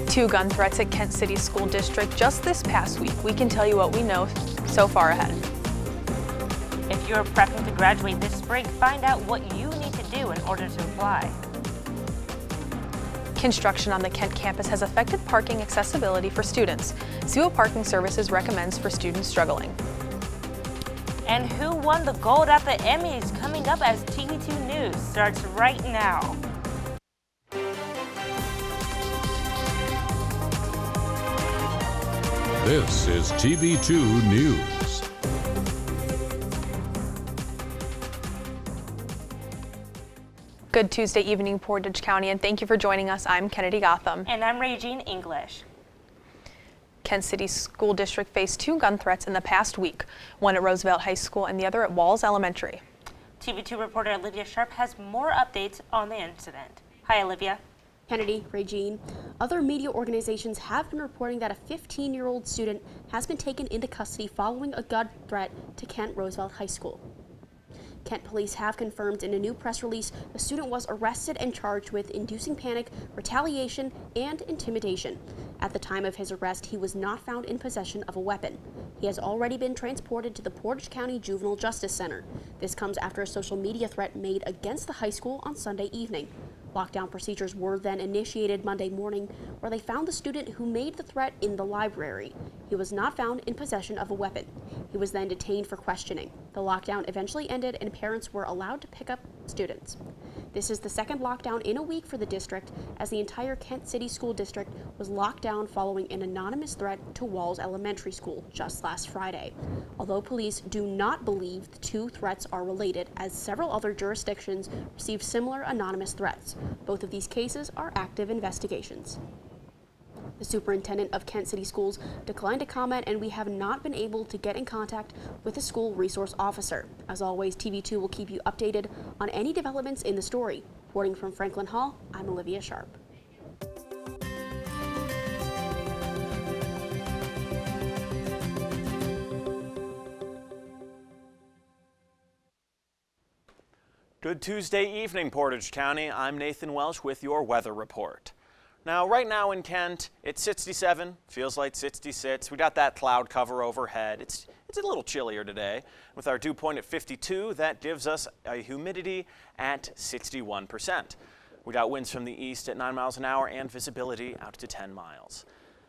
2 gun threats at Kent City School District just this past week. We can tell you what we know so far ahead. If you're prepping to graduate this spring, find out what you need to do in order to apply. Construction on the Kent campus has affected parking accessibility for students. See what Parking Services recommends for students struggling. And who won the gold at the Emmys? Coming up as TV2 News starts right now. This is TV2 News. Good Tuesday evening, Portage County, and thank you for joining us. I'm Kennedy Gotham. And I'm Raygene English. Kent City School District faced 2 gun threats in the past week, one at Roosevelt High School and the other at Walls Elementary. TV2 reporter Olivia Sharp has more updates on the incident. Hi, Olivia. Kennedy, Raygene. Other media organizations have been reporting that a 15-year-old student has been taken into custody following a gun threat to Kent Roosevelt High School. Kent police have confirmed in a new press release the student was arrested and charged with inducing panic, retaliation, and intimidation. At the time of his arrest, he was not found in possession of a weapon. He has already been transported to the Portage County Juvenile Justice Center. This comes after a social media threat made against the high school on Sunday evening. Lockdown procedures were then initiated Monday morning, where they found the student who made the threat in the library. He was not found in possession of a weapon. He was then detained for questioning. The lockdown eventually ended and parents were allowed to pick up students. This is the second lockdown in a week for the district, as the entire Kent City School District was locked down following an anonymous threat to Walls Elementary School just last Friday. Although police do not believe the 2 threats are related, as several other jurisdictions received similar anonymous threats. Both of these cases are active investigations. The superintendent of Kent City Schools declined to comment, and we have not been able to get in contact with the school resource officer. As always, TV2 will keep you updated on any developments in the story. Reporting from Franklin Hall, I'm Olivia Sharp. Good Tuesday evening, Portage County. I'm Nathan Welsh with your weather report. Now, right now in Kent, it's 67, feels like 66. We got that cloud cover overhead. It's a little chillier today. With our dew point at 52, that gives us a humidity at 61%. We got winds from the east at 9 miles an hour and visibility out to 10 miles.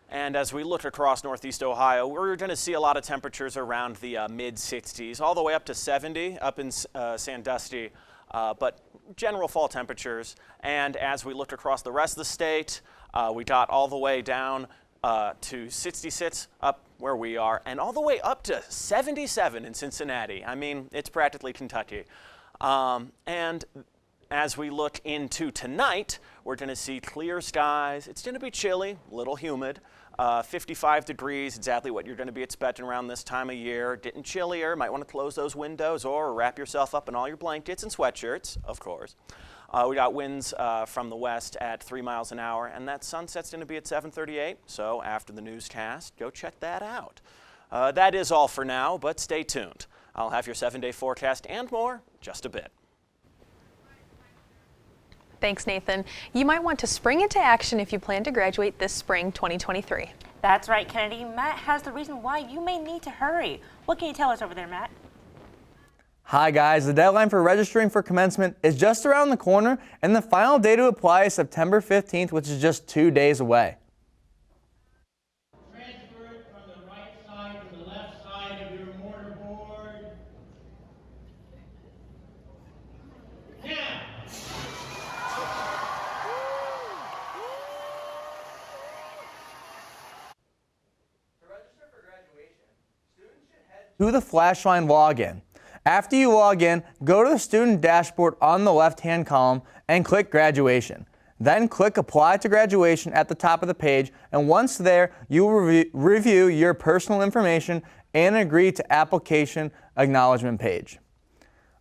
And as we look across northeast Ohio, we're going to see a lot of temperatures around the mid-60s, all the way up to 70 up in Sandusky. But general fall temperatures. And as we look across the rest of the state, we got all the way down to 66 up where we are, and all the way up to 77 in Cincinnati. I mean, it's practically Kentucky. And as we look into tonight, we're going to see clear skies. It's going to be chilly, a little humid. 55 degrees, exactly what you're going to be expecting around this time of year. Getting chillier, might want to close those windows or wrap yourself up in all your blankets and sweatshirts, of course. We got winds from the west at 3 miles an hour, and that sunset's going to be at 7:38, so after the newscast, go check that out. That is all for now, but stay tuned. I'll have your 7-day forecast and more just a bit. Thanks, Nathan. You might want to spring into action if you plan to graduate this spring 2023. That's right, Kennedy. Matt has the reason why you may need to hurry. What can you tell us over there, Matt? Hi guys, the deadline for registering for commencement is just around the corner, and the final day to apply is September 15th, which is just 2 days away. Transfer it from the right side to the left side of your mortarboard. Now! To the Flashline login. After you log in, go to the student dashboard on the left-hand column and click Graduation. Then click Apply to Graduation at the top of the page, and once there, you will review your personal information and agree to application acknowledgement page.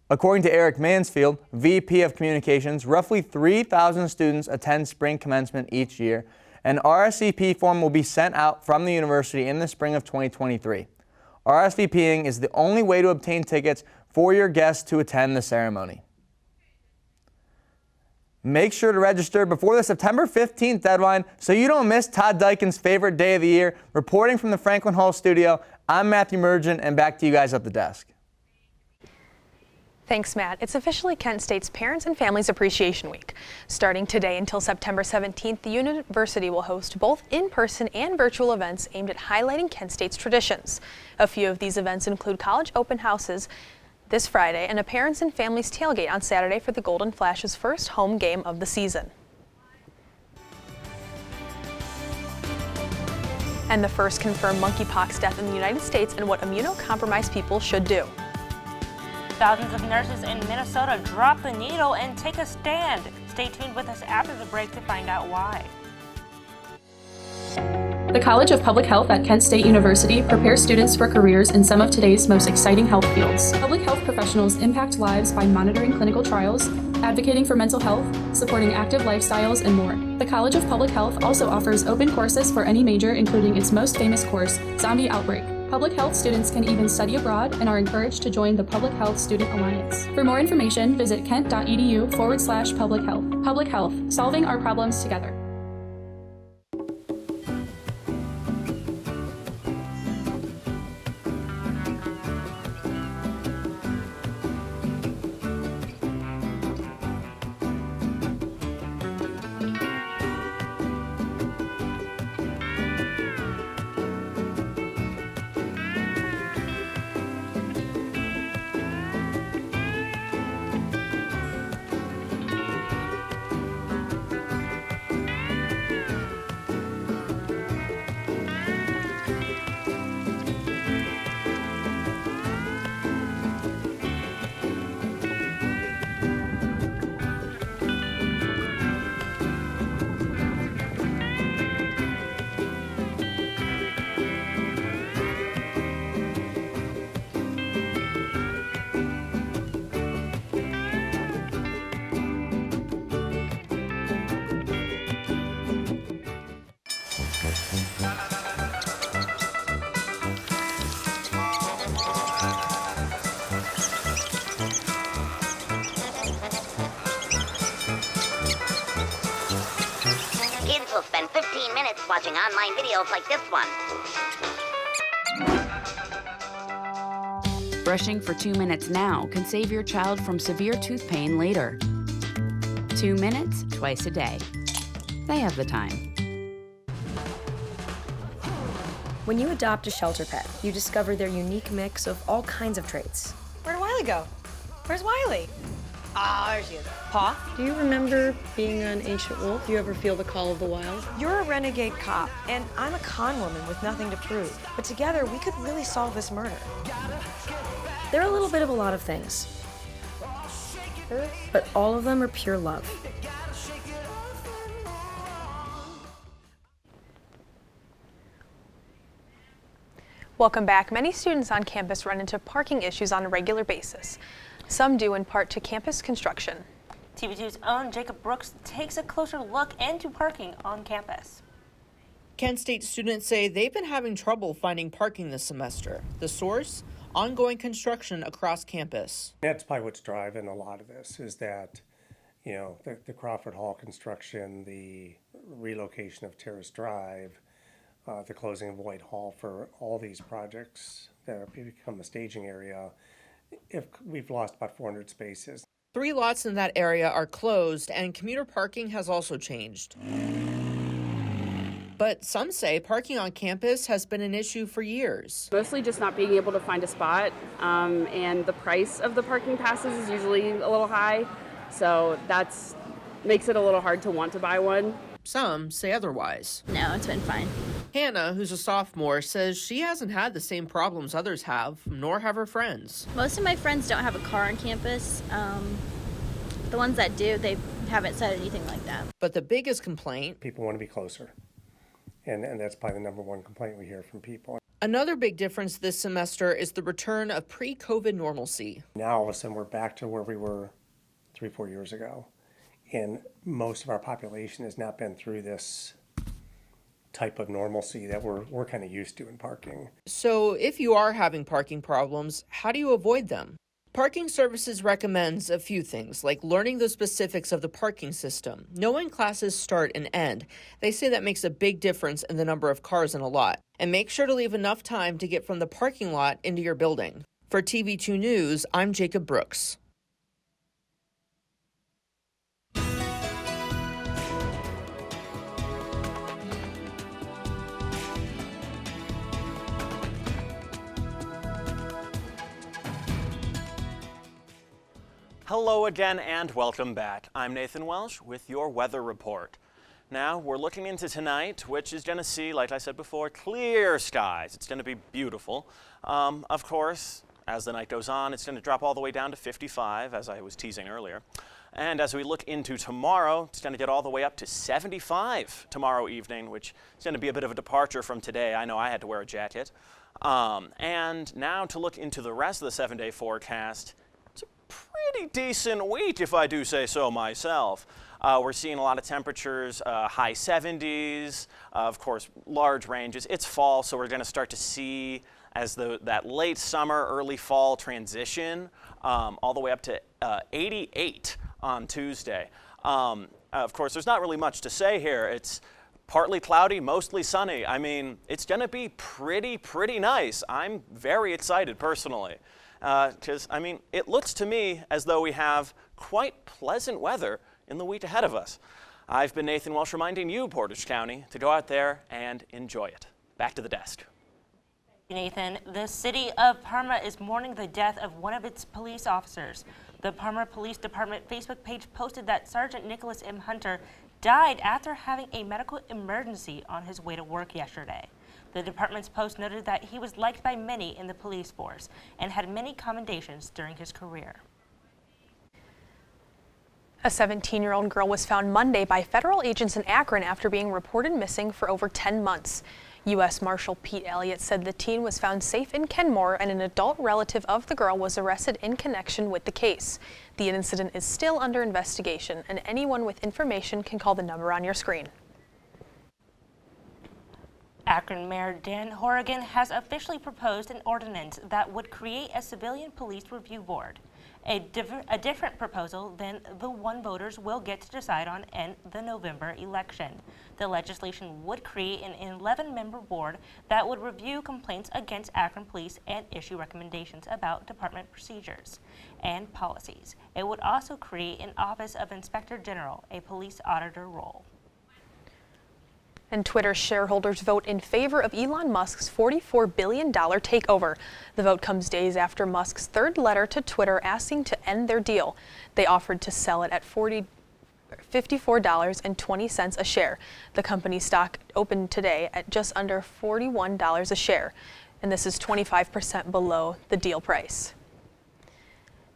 According to Eric Mansfield, VP of Communications, roughly 3,000 students attend spring commencement each year. An RSVP form will be sent out from the university in the spring of 2023. RSVPing is the only way to obtain tickets for your guests to attend the ceremony. Make sure to register before the September 15th deadline so you don't miss Todd Dykin's favorite day of the year. Reporting from the Franklin Hall studio, I'm Matthew Mergen, and back to you guys at the desk. Thanks, Matt. It's officially Kent State's Parents and Families Appreciation Week. Starting today until September 17th, the university will host both in-person and virtual events aimed at highlighting Kent State's traditions. A few of these events include college open houses this Friday and a Parents and Families tailgate on Saturday for the Golden Flash's first home game of the season. And the first confirmed monkeypox death in the United States and what immunocompromised people should do. Thousands of nurses in Minnesota drop the needle and take a stand. Stay tuned with us after the break to find out why. The College of Public Health at Kent State University prepares students for careers in some of today's most exciting health fields. Public health professionals impact lives by monitoring clinical trials, advocating for mental health, supporting active lifestyles, and more. The College of Public Health also offers open courses for any major, including its most famous course, Zombie Outbreak. Public health students can even study abroad and are encouraged to join the Public Health Student Alliance. For more information, visit kent.edu/public health. Public health, solving our problems together. Kids will spend 15 minutes watching online videos like this one. Brushing for 2 minutes now can save your child from severe tooth pain later. 2 minutes twice a day. They have the time. When you adopt a shelter pet, you discover their unique mix of all kinds of traits. Where'd Wiley go? Where's Wiley? Ah, there she is. Paw? Do you remember being an ancient wolf? Do you ever feel the call of the wild? You're a renegade cop, and I'm a con woman with nothing to prove. But together, we could really solve this murder. They're a little bit of a lot of things, but all of them are pure love. Welcome back. Many students on campus run into parking issues on a regular basis. Some due in part to campus construction. TV2's own Jacob Brooks takes a closer look into parking on campus. Kent State students say they've been having trouble finding parking this semester. The source? Ongoing construction across campus. That's probably what's driving a lot of this, is that, you know, the Crawford Hall construction, the relocation of Terrace Drive, the closing of White Hall, for all these projects that have become a staging area. If we've lost about 400 spaces. 3 lots in that area are closed, and commuter parking has also changed. But some say parking on campus has been an issue for years. Mostly just not being able to find a spot, and the price of the parking passes is usually a little high, so that makes it a little hard to want to buy one. Some say otherwise. No, it's been fine. Hannah, who's a sophomore, says she hasn't had the same problems others have, nor have her friends. Most of my friends don't have a car on campus. The ones that do, they haven't said anything like that. But the biggest complaint... People want to be closer. And that's probably the number one complaint we hear from people. Another big difference this semester is the return of pre-COVID normalcy. Now, all of a sudden, we're back to where we were 3-4 years ago. And most of our population has not been through this type of normalcy that we're kind of used to in parking. So if you are having parking problems, how do you avoid them? Parking Services recommends a few things, like learning the specifics of the parking system, knowing classes start and end. They say that makes a big difference in the number of cars in a lot. And make sure to leave enough time to get from the parking lot into your building. For TV2 News, I'm Jacob Brooks. Hello again and welcome back. I'm Nathan Welsh with your weather report. Now we're looking into tonight, which is going to see, like I said before, clear skies. It's going to be beautiful. Of course, as the night goes on, it's going to drop all the way down to 55, as I was teasing earlier. And as we look into tomorrow, it's going to get all the way up to 75 tomorrow evening, which is going to be a bit of a departure from today. I know I had to wear a jacket. And now to look into the rest of the 7-day forecast, pretty decent week, if I do say so myself. We're seeing a lot of temperatures, high 70s, of course, large ranges. It's fall, so we're going to start to see as that late summer, early fall transition, all the way up to 88 on Tuesday. Of course, there's not really much to say here. It's partly cloudy, mostly sunny. I mean, it's going to be pretty nice. I'm very excited personally. Because, I mean, it looks to me as though we have quite pleasant weather in the week ahead of us. I've been Nathan Welsh reminding you, Portage County, to go out there and enjoy it. Back to the desk. Nathan, the city of Parma is mourning the death of one of its police officers. The Parma Police Department Facebook page posted that Sergeant Nicholas M. Hunter died after having a medical emergency on his way to work yesterday. The department's post noted that he was liked by many in the police force and had many commendations during his career. A 17-year-old girl was found Monday by federal agents in Akron after being reported missing for over 10 months. U.S. Marshal Pete Elliott said the teen was found safe in Kenmore and an adult relative of the girl was arrested in connection with the case. The incident is still under investigation, and anyone with information can call the number on your screen. Akron Mayor Dan Horrigan has officially proposed an ordinance that would create a civilian police review board, a different proposal than the one voters will get to decide on in the November election. The legislation would create an 11-member board that would review complaints against Akron police and issue recommendations about department procedures and policies. It would also create an Office of Inspector General, a police auditor role. And Twitter shareholders vote in favor of Elon Musk's $44 billion takeover. The vote comes days after Musk's third letter to Twitter asking to end their deal. They offered to sell it at $54.20 a share. The company's stock opened today at just under $41 a share, and this is 25% below the deal price.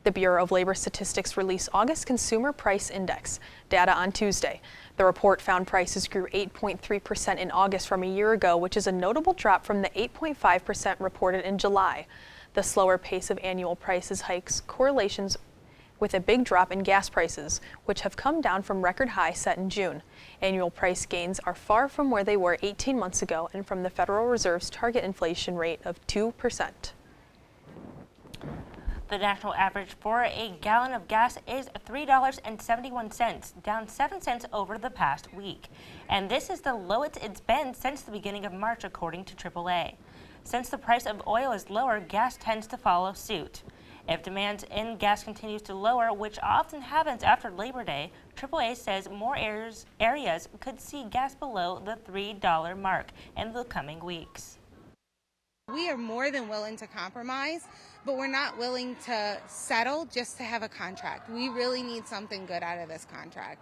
The Bureau of Labor Statistics released August Consumer Price Index data on Tuesday. The report found prices grew 8.3% in August from a year ago, which is a notable drop from the 8.5% reported in July. The slower pace of annual prices hikes correlations with a big drop in gas prices, which have come down from record highs set in June. Annual price gains are far from where they were 18 months ago and from the Federal Reserve's target inflation rate of 2%. The national average for a gallon of gas is $3.71, down 7 cents over the past week. And this is the lowest it's been since the beginning of March, according to AAA. Since the price of oil is lower, gas tends to follow suit. If demand in gas continues to lower, which often happens after Labor Day, AAA says more areas could see gas below the $3 mark in the coming weeks. We are more than willing to compromise, but we're not willing to settle just to have a contract. We really need something good out of this contract.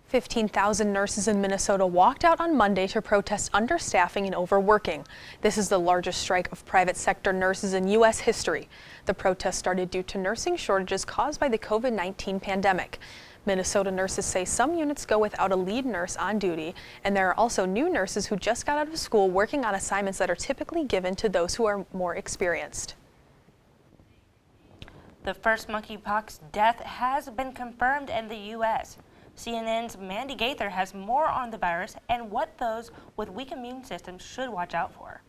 15,000 nurses in Minnesota walked out on Monday to protest understaffing and overworking. This is the largest strike of private sector nurses in U.S. history. The protest started due to nursing shortages caused by the COVID-19 pandemic. Minnesota nurses say some units go without a lead nurse on duty, and there are also new nurses who just got out of school working on assignments that are typically given to those who are more experienced. The first monkeypox death has been confirmed in the U.S. CNN's Mandy Gaither has more on the virus and what those with weak immune systems should watch out for.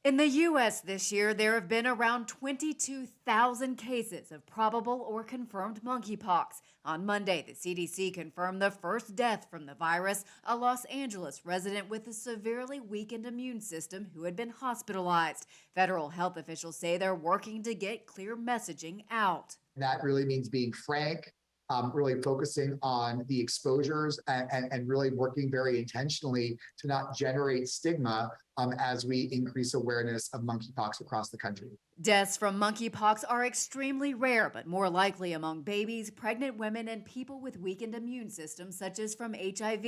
In the U.S. this year, there have been around 22,000 cases of probable or confirmed monkeypox. On Monday, the CDC confirmed the first death from the virus, a Los Angeles resident with a severely weakened immune system who had been hospitalized. Federal health officials say they're working to get clear messaging out. That really means being frank, really focusing on the exposures and really working very intentionally to not generate stigma as we increase awareness of monkeypox across the country. Deaths from monkeypox are extremely rare, but more likely among babies, pregnant women, and people with weakened immune systems, such as from HIV.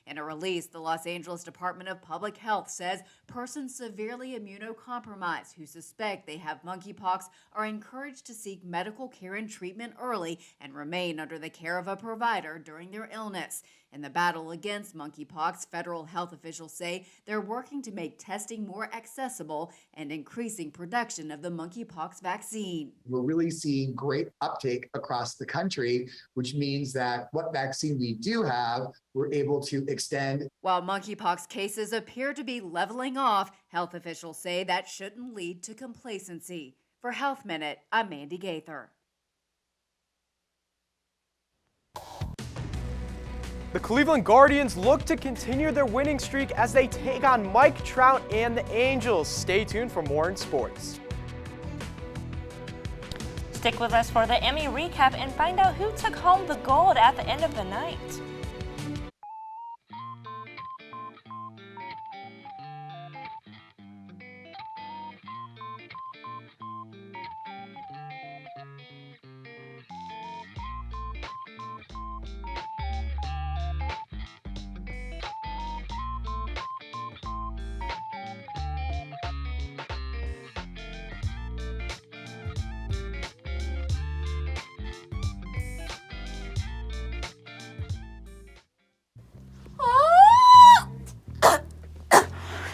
In a release, the Los Angeles Department of Public Health says persons severely immunocompromised who suspect they have monkeypox are encouraged to seek medical care and treatment early and remain under the care of a provider during their illness. In the battle against monkeypox, federal health officials say they're working to make testing more accessible and increasing production of the monkeypox vaccine. We're really seeing great uptake across the country, which means that what vaccine we do have, we're able to extend. While monkeypox cases appear to be leveling off, health officials say that shouldn't lead to complacency. For Health Minute, I'm Mandy Gaither. The Cleveland Guardians look to continue their winning streak as they take on Mike Trout and the Angels. Stay tuned for more in sports. Stick with us for the Emmy recap and find out who took home the gold at the end of the night.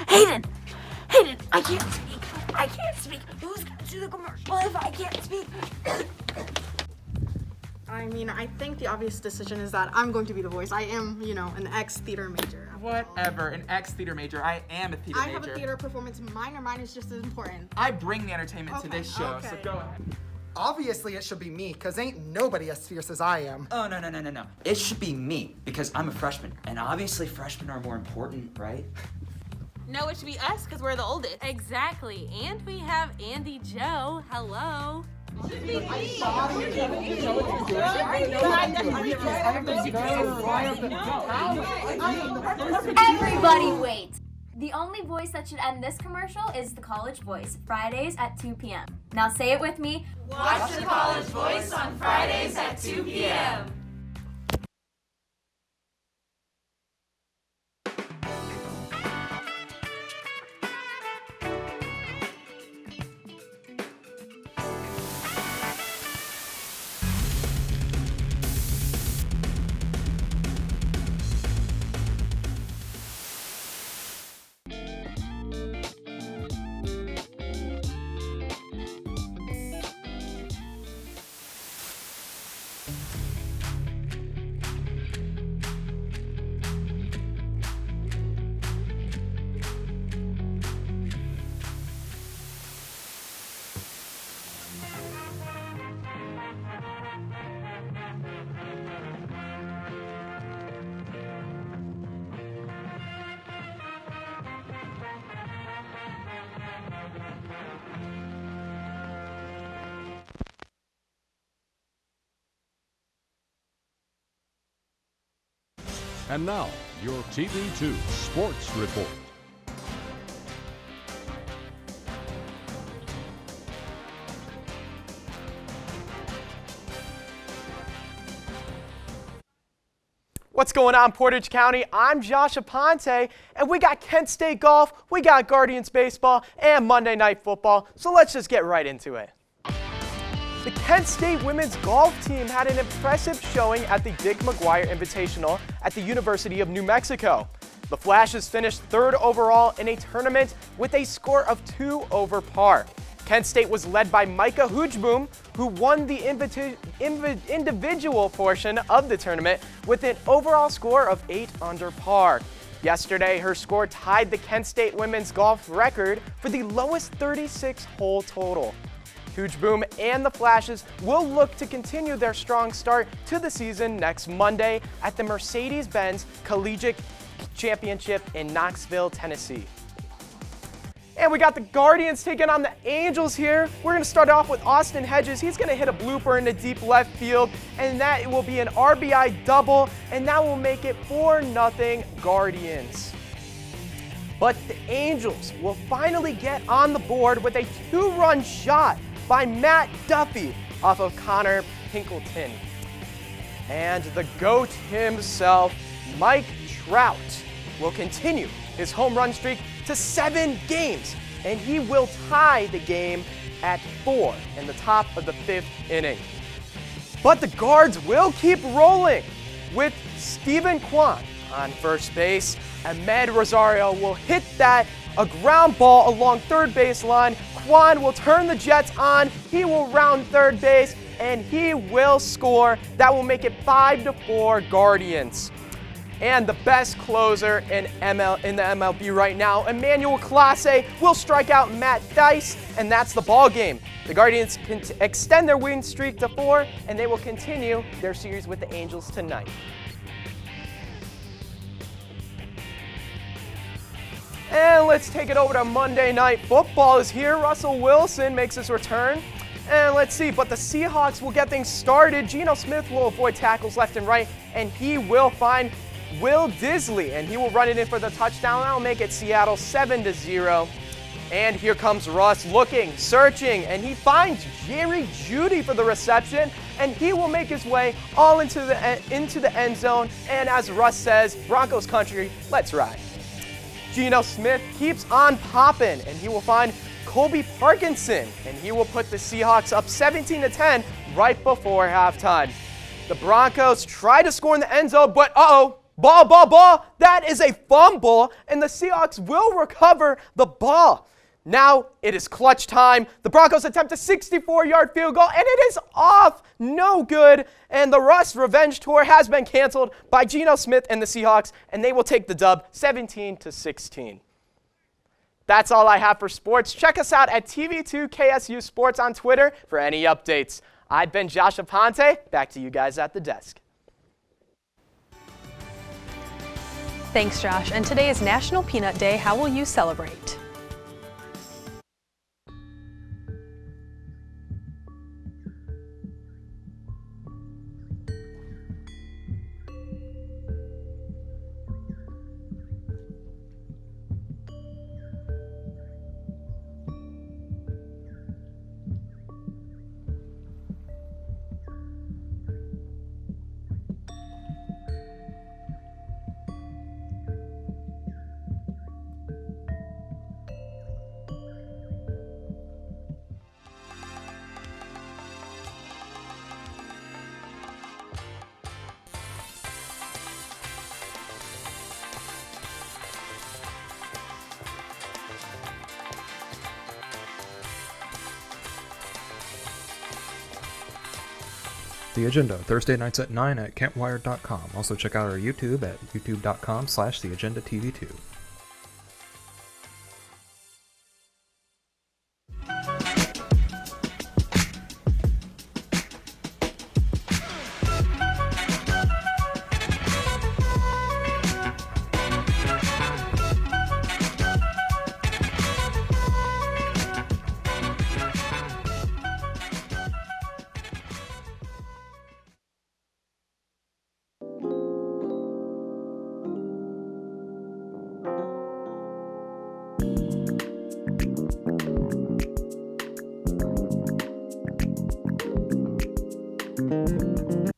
Hayden, I can't speak. Who's gonna do the commercial if I can't speak? I mean, I think the obvious decision is that I'm going to be the voice. I am, an ex-theater major. Whatever, an ex-theater major. I am a theater major. I have a theater performance minor. Mine is just as important. I bring the entertainment to this show, so go ahead. Obviously, it should be me, because ain't nobody as fierce as I am. Oh, no. It should be me, because I'm a freshman. And obviously, freshmen are more important, right? No, it should be us, because we're the oldest. Exactly. And we have Andy Joe. Hello. Everybody wait. The only voice that should end this commercial is the College Voice, Fridays at 2 p.m. Now say it with me. Watch the College Voice on Fridays at 2 p.m. And now, your TV2 Sports Report. What's going on, Portage County? I'm Josh Aponte, and we got Kent State golf, we got Guardians baseball, and Monday Night Football, so let's just get right into it. The Kent State women's golf team had an impressive showing at the Dick McGuire Invitational at the University of New Mexico. The Flashes finished third overall in a tournament with a score of 2 over par. Kent State was led by Micah Hoojboom, who won the individual portion of the tournament with an overall score of 8 under par. Yesterday, her score tied the Kent State women's golf record for the lowest 36-hole total. Huge Boom and the Flashes will look to continue their strong start to the season next Monday at the Mercedes-Benz Collegiate Championship in Knoxville, Tennessee. And we got the Guardians taking on the Angels here. We're going to start off with Austin Hedges. He's going to hit a blooper in the deep left field, and that will be an RBI double, and that will make it 4-0 Guardians. But the Angels will finally get on the board with a 2-run shot by Matt Duffy off of Connor Pinkleton. And the GOAT himself, Mike Trout, will continue his home run streak to 7 games, and he will tie the game at 4 in the top of the 5th inning. But the Guards will keep rolling with Stephen Kwan on first base. Ahmed Rosario will hit a ground ball along third base line. Kwan will turn the Jets on. He will round third base, and he will score. That will make it 5-4 Guardians. And the best closer in the MLB right now, Emmanuel Clase, will strike out Matt Dice, and that's the ball game. The Guardians can extend their win streak to 4, and they will continue their series with the Angels tonight. And let's take it over to Monday Night Football is here. Russell Wilson makes his return. And let's see, but the Seahawks will get things started. Geno Smith will avoid tackles left and right, and he will find Will Disley, and he will run it in for the touchdown. That'll make it Seattle 7-0. And here comes Russ looking, searching, and he finds Jerry Jeudy for the reception, and he will make his way all into the end zone. And as Russ says, Broncos country, let's ride. Geno Smith keeps on popping, and he will find Colby Parkinson, and he will put the Seahawks up 17-10 right before halftime. The Broncos try to score in the end zone, but ball. That is a fumble, and the Seahawks will recover the ball. Now it is clutch time. The Broncos attempt a 64-yard field goal, and it is off. No good. And the Russ revenge tour has been canceled by Geno Smith and the Seahawks, and they will take the dub 17-16. That's all I have for sports. Check us out at TV2 KSU Sports on Twitter for any updates. I've been Josh Aponte. Back to you guys at the desk. Thanks, Josh. And today is National Peanut Day. How will you celebrate? The Agenda, Thursday nights at 9 at kentwire.com. Also check out our YouTube at youtube.com/theagendatv2.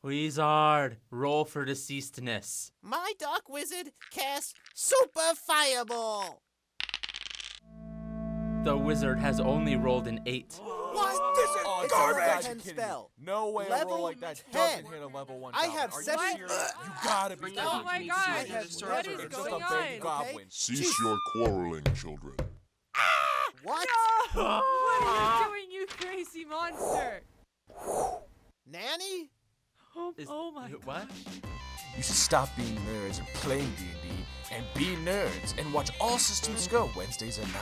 Wizard, roll for deceasedness. My Dark Wizard casts Super Fireball. The wizard has only rolled an 8. What? This is garbage! Spell. No way a roll like that 10. doesn't hit a level 1 I goblin. have Are 7. you serious? You gotta be kidding Oh my me. God! I have What is It's going just a baby on? goblin. Cease your quarreling, children. What? No! What are you doing, you crazy monster? Nanny? Oh my God. What? You should stop being nerds and playing D&D and be nerds and watch All Systems Go Wednesdays at 9,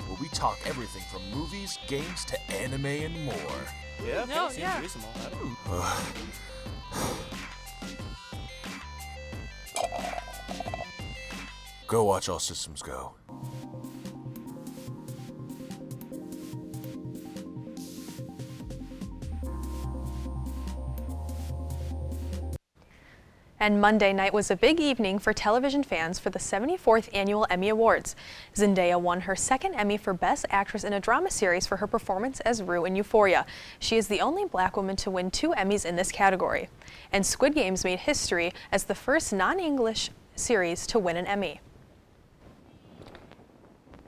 where we talk everything from movies, games, to anime and more. Yeah, No, seems yeah. reasonable. Go watch All Systems Go. And Monday night was a big evening for television fans for the 74th Annual Emmy Awards. Zendaya won her second Emmy for Best Actress in a Drama Series for her performance as Rue in Euphoria. She is the only black woman to win 2 Emmys in this category. And Squid Games made history as the first non-English series to win an Emmy.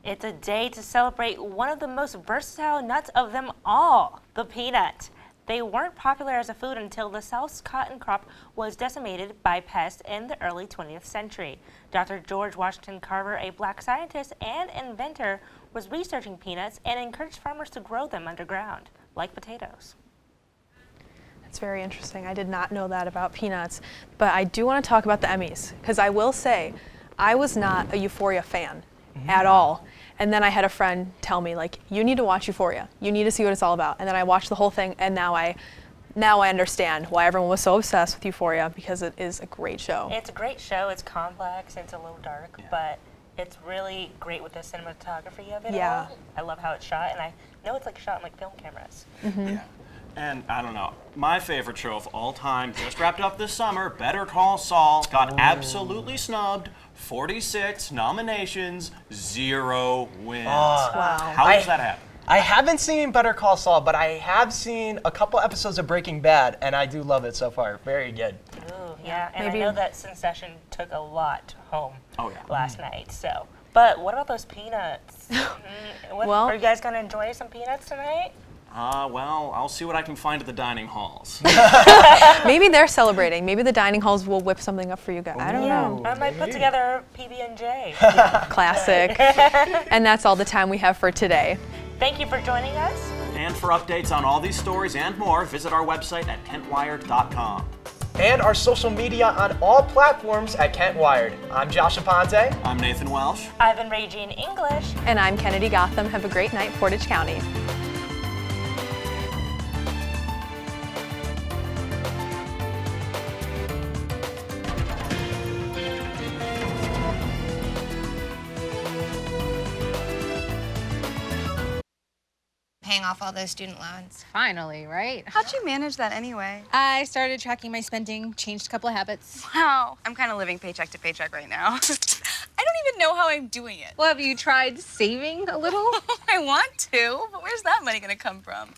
It's a day to celebrate one of the most versatile nuts of them all, the peanut. They weren't popular as a food until the South's cotton crop was decimated by pests in the early 20th century. Dr. George Washington Carver, a black scientist and inventor, was researching peanuts and encouraged farmers to grow them underground, like potatoes. That's very interesting. I did not know that about peanuts. But I do want to talk about the Emmys, because I will say, I was not a Euphoria fan at all. And then I had a friend tell me, like, you need to watch Euphoria. You need to see what it's all about. And then I watched the whole thing, and now I understand why everyone was so obsessed with Euphoria, because it is a great show. It's a great show. It's complex. It's a little dark, but it's really great with the cinematography of it all. I love how it's shot, and I know it's like shot in like film cameras. Yeah. And I don't know, my favorite show of all time just wrapped up this summer, Better Call Saul, got absolutely snubbed. 46 nominations, 0 wins. Wow. How does that happen? I haven't seen Better Call Saul, but I have seen a couple episodes of Breaking Bad, and I do love it so far. Very good. Ooh, yeah, and Maybe- I know that Succession took a lot home Oh, last night. So, but what about those peanuts? Well- Are you guys gonna enjoy some peanuts tonight? Well, I'll see what I can find at the dining halls. Maybe they're celebrating. Maybe the dining halls will whip something up for you guys. I don't know. I might put together PB&J. Classic. And that's all the time we have for today. Thank you for joining us. And for updates on all these stories and more, visit our website at kentwired.com. And our social media on all platforms at Kent Wired. I'm Josh Aponte. I'm Nathan Welsh. I've been Raygene English. And I'm Kennedy Gotham. Have a great night, Portage County. Paying off all those student loans. Finally, right? How'd you manage that anyway? I started tracking my spending, changed a couple of habits. Wow, I'm kind of living paycheck to paycheck right now. I don't even know how I'm doing it. Well, have you tried saving a little? I want to, but where's that money gonna come from?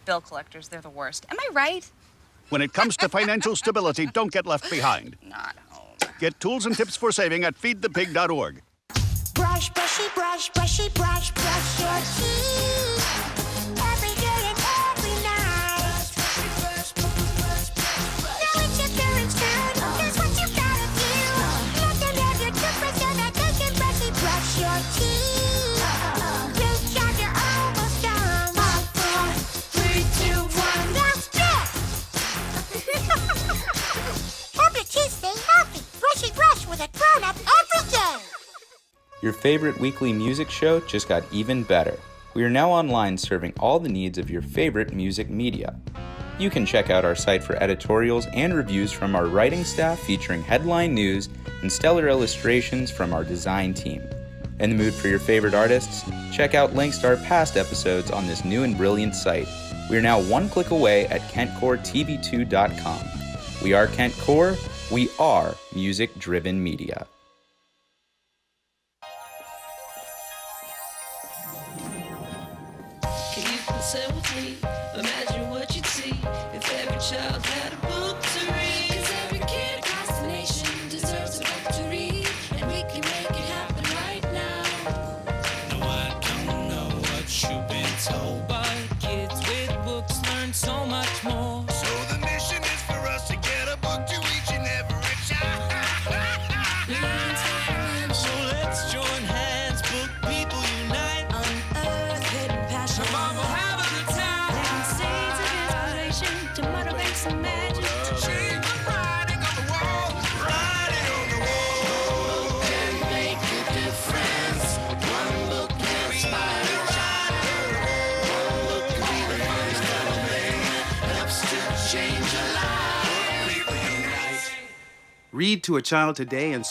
Bill collectors, they're the worst. Am I right? When it comes to financial stability, don't get left behind. Not home. Get tools and tips for saving at feedthepig.org. Brush, brushy, brush, brushy, brush, brush your teeth. Every day and every night. Now it's your parents' turn. Here's what you gotta do. Let them have your toothbrush so that they can brushy brush your teeth. Good job, you're almost done. 5, 4, 3, 2, 1. That's it. Help your teeth stay healthy. Brushy brush with a grown-up every day. Your favorite weekly music show just got even better. We are now online serving all the needs of your favorite music media. You can check out our site for editorials and reviews from our writing staff featuring headline news and stellar illustrations from our design team. In the mood for your favorite artists? Check out links to our past episodes on this new and brilliant site. We are now one click away at KentCoreTV2.com. We are Kent Core. We are music-driven media. Sit with me, imagine what you'd see if every child had a book to read. 'Cause every kid across the nation deserves a book to read, and we can make it happen right now. No, I don't know what you've been told, but kids with books learn so much more. So the mission is for us to get a book to each and every child. So let's join hands, book people unite, unearth hidden passion. Come on, we'll have a good time. Seeds of inspiration to motivate some man. Read to a child today and